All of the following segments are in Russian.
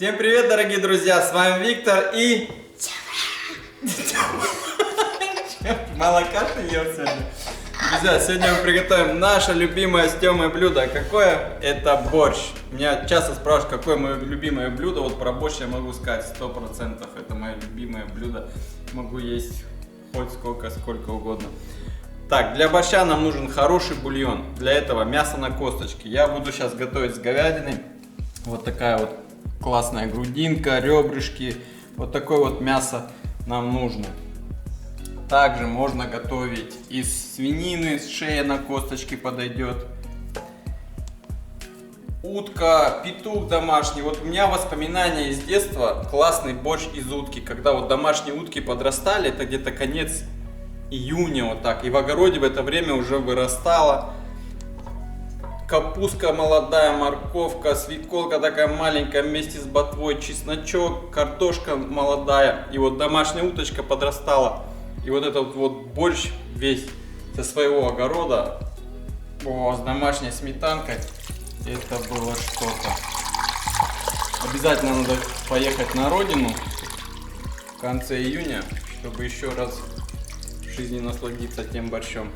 Всем привет, дорогие друзья, с вами Виктор и... Молока ты ел сегодня? Друзья, сегодня мы приготовим наше любимое с Тёмой блюдо. Какое? Это борщ. Меня часто спрашивают, какое мое любимое блюдо. Вот про борщ я могу сказать 100%. Это мое любимое блюдо. Могу есть хоть сколько угодно. Так, для борща нам нужен хороший бульон. Для этого мясо на косточке. Я буду сейчас готовить с говядиной. Вот такая вот классная грудинка, ребрышки. Вот такое вот мясо нам нужно. Также можно готовить из свинины, шея на косточке подойдет. Утка, петух домашний. Вот у меня воспоминания из детства, классный борщ из утки. Когда вот домашние утки подрастали, это где-то конец июня вот так. И в огороде в это время уже вырастала капустка молодая, морковка, свеколка такая маленькая вместе с ботвой, чесночок, картошка молодая. И вот домашняя уточка подрастала. И вот этот вот борщ весь со своего огорода, с домашней сметанкой, это было что-то. Обязательно надо поехать на родину в конце июня, чтобы еще раз в жизни насладиться тем борщом.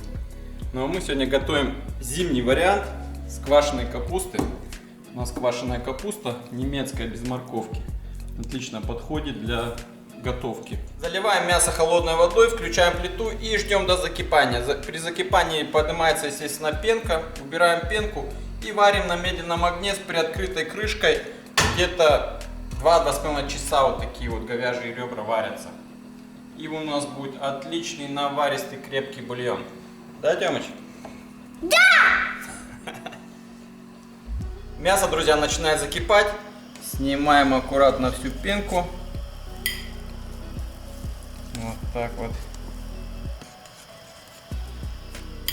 Ну а мы сегодня готовим зимний вариант с квашеной капусты. У нас квашеная капуста немецкая без морковки. Отлично подходит для готовки. Заливаем мясо холодной водой, включаем плиту и ждем до закипания. При закипании поднимается, естественно, пенка. Убираем пенку и варим на медленном огне с приоткрытой крышкой. Где-то 2-2,5 часа вот такие вот говяжьи ребра варятся. И у нас будет отличный наваристый крепкий бульон. Да, Тёмыч? Да! Мясо, друзья, начинает закипать. Снимаем аккуратно всю пенку. Вот так вот.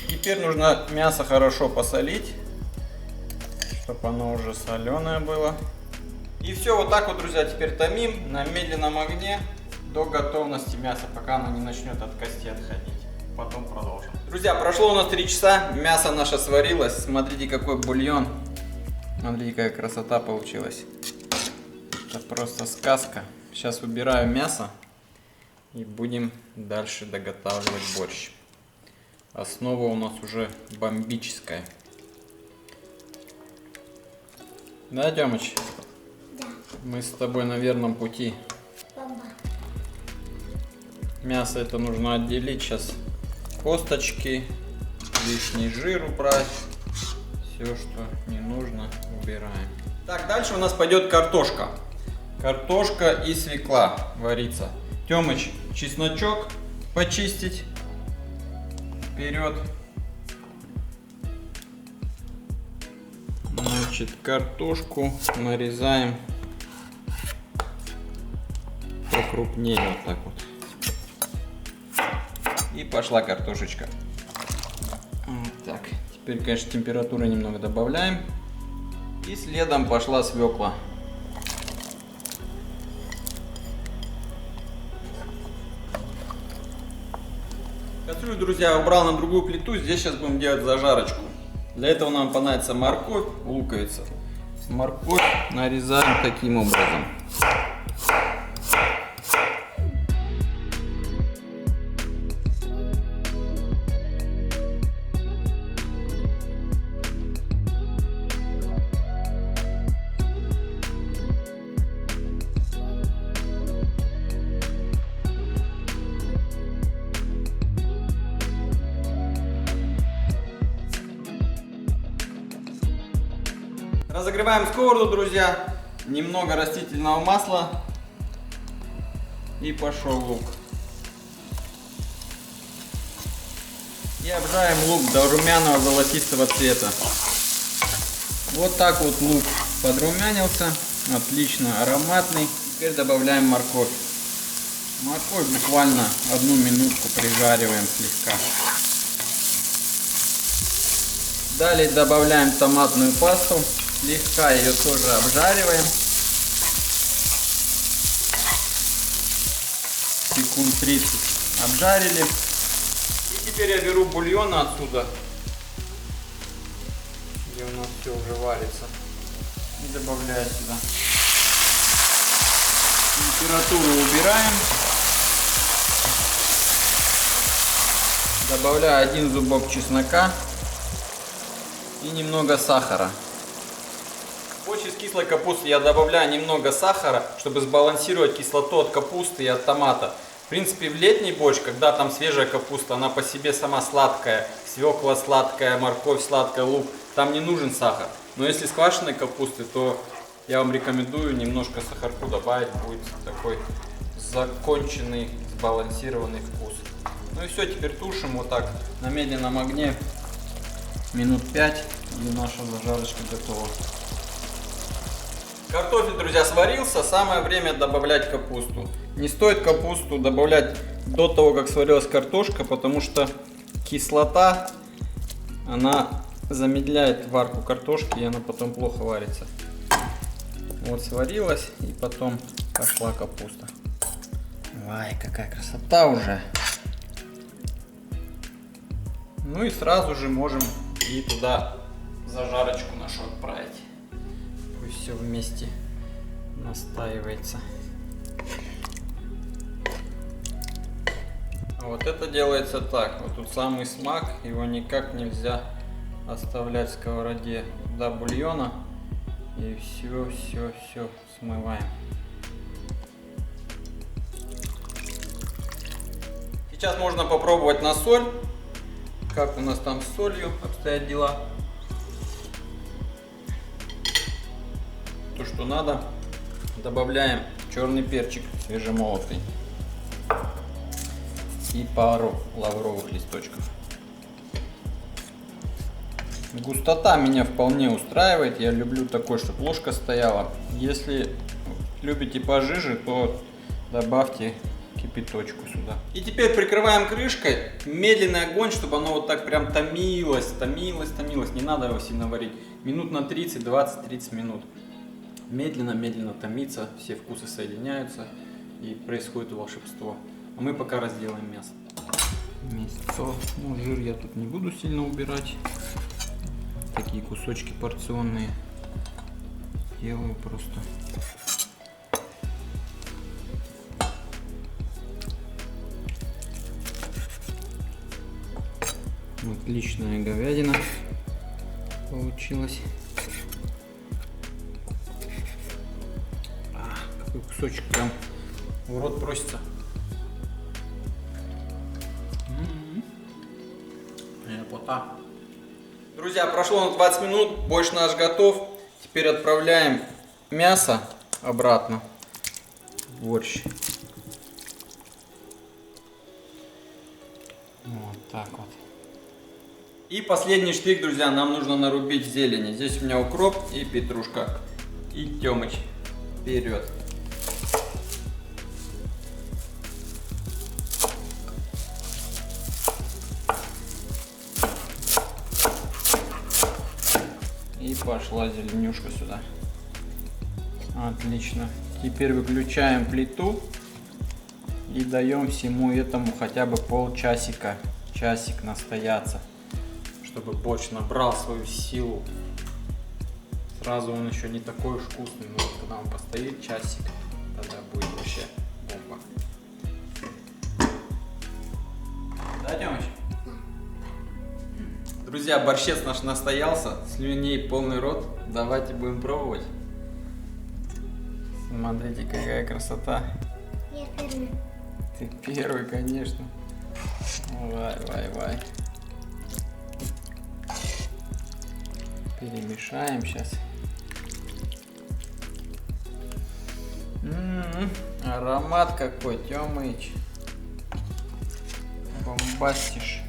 Теперь нужно мясо хорошо посолить, чтобы оно уже соленое было. И все, вот так вот, друзья, теперь томим на медленном огне до готовности мяса, пока оно не начнет от кости отходить. Потом продолжим. Друзья, прошло у нас 3 часа, мясо наше сварилось. Смотрите, какой бульон. Смотрите, какая красота получилась. Это просто сказка. Сейчас убираю мясо. И будем дальше доготавливать борщ. Основа у нас уже бомбическая. Да, Тёмыч? Да. Мы с тобой на верном пути. Бомба. Мясо это нужно отделить сейчас. Косточки, лишний жир убрать. Все, что не нужно, убираем. Так, дальше у нас пойдет картошка. Картошка и свекла варится. Тёмыч, чесночок почистить. Вперед. Значит, картошку нарезаем покрупнее вот так вот. И пошла картошечка. Вот так. Теперь, конечно, температуру немного добавляем. И следом пошла свекла. Кастрюлю, друзья, убрал на другую плиту. Здесь сейчас будем делать зажарочку. Для этого нам понадобится морковь, луковица. Морковь нарезаем таким образом. Разогреваем сковороду, друзья. Немного растительного масла. И пошел лук. И обжариваем лук до румяного золотистого цвета. Вот так вот лук подрумянился. Отлично, ароматный. Теперь добавляем морковь. Морковь буквально 1 минутку прижариваем слегка. Далее добавляем томатную пасту. Слегка ее тоже обжариваем. Секунд 30 обжарили. И теперь я беру бульон отсюда, где у нас все уже варится, и добавляю сюда. Температуру убираем. Добавляю 1 зубок чеснока и немного сахара. В борщ из кислой капусты я добавляю немного сахара, чтобы сбалансировать кислоту от капусты и от томата. В принципе, в летний борщ, когда там свежая капуста, она по себе сама сладкая, свекла сладкая, морковь сладкая, лук, там не нужен сахар. Но если с квашеной капусты, то я вам рекомендую немножко сахарку добавить, будет такой законченный, сбалансированный вкус. Ну и все, теперь тушим вот так на медленном огне минут 5, и наша зажарочка готова. Картофель, друзья, сварился, самое время добавлять капусту. Не стоит капусту добавлять до того, как сварилась картошка, потому что кислота, она замедляет варку картошки, и она потом плохо варится. Вот сварилась, и потом пошла капуста. Ай, какая красота уже. Ну и сразу же можем и туда зажарочку нашу отправить. Пусть все вместе настаивается. А вот это делается так. Вот тут самый смак, его никак нельзя оставлять в сковороде до бульона. И все смываем. Сейчас можно попробовать на соль. Как у нас там с солью обстоят дела. То, что надо. Добавляем черный перчик свежемолотый. И пару лавровых листочков. Густота меня вполне устраивает. Я люблю такой, чтобы ложка стояла. Если любите пожиже, то добавьте кипяточку сюда. И теперь прикрываем крышкой. Медленный огонь, чтобы оно вот так прям томилось. Не надо его сильно варить. Минут на 30, 20-30 минут. Медленно томится. Все вкусы соединяются. И происходит волшебство. А мы пока разделаем мясо. Мясо. Ну, жир я тут не буду сильно убирать. Такие кусочки порционные делаю просто. Отличная говядина получилась. Какой кусочек прям в рот просится. Ляпота. Друзья, прошло на 20 минут, борщ наш готов. Теперь отправляем мясо обратно в борщ. Вот так вот. И последний штрих, друзья, нам нужно нарубить зелени. Здесь у меня укроп и петрушка. И Тёмыч. Вперед. И пошла зеленюшка сюда. Отлично. Теперь выключаем плиту и даем всему этому хотя бы полчасика, часик настояться, чтобы борщ набрал свою силу. Сразу он еще не такой уж вкусный, но вот когда он постоит часик, тогда будет вообще бомба. Да, Тёмыч? Друзья, борщец наш настоялся, слюней полный рот. Давайте будем пробовать. Смотрите, какая красота. Я первый. Ты первый, конечно. Вай. Перемешаем сейчас. Аромат какой, Тёмыч. Бомбастишь.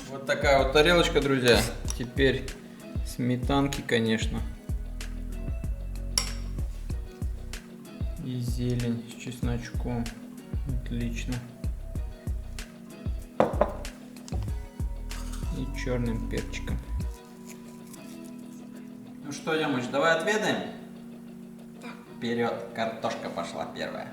Вот такая вот тарелочка, друзья. Теперь сметанки, конечно. И зелень с чесночком. Отлично. И черным перчиком. Ну что, Ямыч, давай отведаем? Да. Вперед, картошка пошла первая.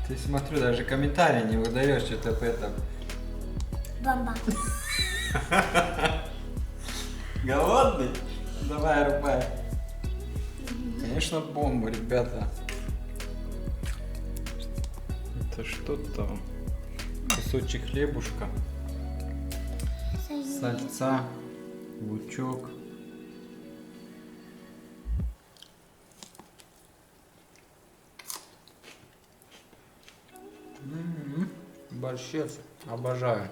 Ты смотрю, даже комментарии не выдаешь, что-то по этому. Бомба. Голодный? Давай, рубай. Конечно, бомба, ребята. Это что-то. Кусочек хлебушка, сальца, лучок. Борщец. Обожаю.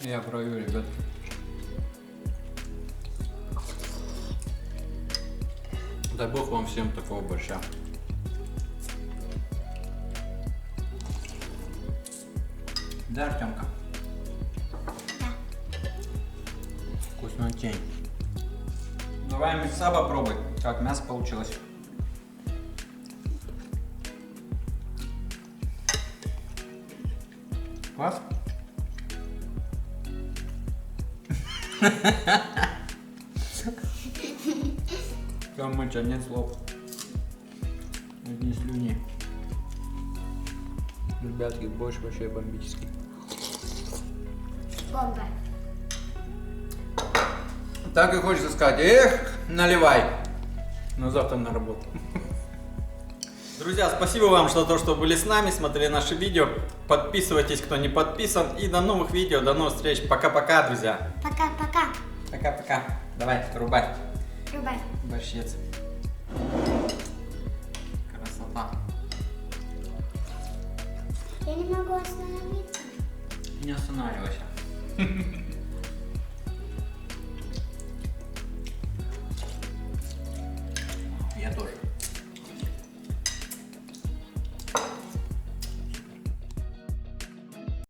Я прою, ребят. Дай бог вам всем такого борща. Да, Артемка? Да. Вкуснотень. Давай мясо попробуй, как мясо получилось. Класс? Там мыча, нет слов. Одни слюни. Ребятки, борщ вообще бомбический. Бомба. Так и хочется сказать, эх, наливай. Но завтра на работу. Друзья, спасибо вам за то, что были с нами, смотрели наши видео. Подписывайтесь, кто не подписан. И до новых видео, до новых встреч. Пока-пока, друзья. Пока-пока. Пока-пока. Давай, рубай. Рубай. Борщец. Красота. Я не могу остановиться. Не останавливайся. Я тоже.